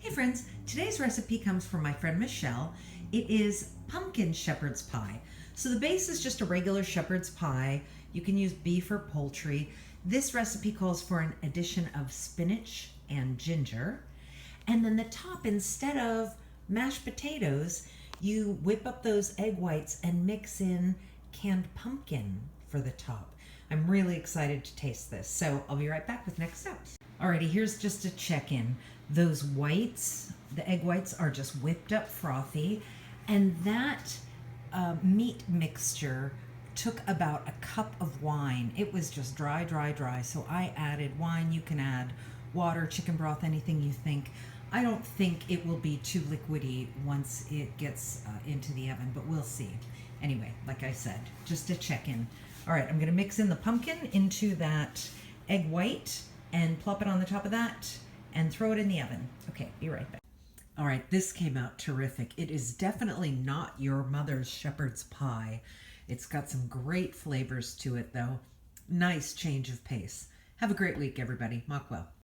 Hey friends, today's recipe comes from my friend Michelle. It is pumpkin shepherd's pie. So the base is just a regular shepherd's pie. You can use beef or poultry. This recipe calls for an addition of spinach and ginger. And then the top, instead of mashed potatoes, you whip up those egg whites and mix in canned pumpkin for the top. I'm really excited to taste this, so I'll be right back with next steps. Alrighty, here's just a check-in. Those whites, the egg whites, are just whipped up frothy, and that meat mixture took about a cup of wine. It was just dry, dry, dry, so I added wine. You can add water, chicken broth, anything you think. I don't think it will be too liquidy once it gets into the oven, but we'll see. Anyway, like I said, just a check-in. All right, I'm gonna mix in the pumpkin into that egg white and plop it on the top of that and throw it in the oven. Okay, be right back. All right, this came out terrific. It is definitely not your mother's shepherd's pie. It's got some great flavors to it though. Nice change of pace. Have a great week, everybody. Mock well.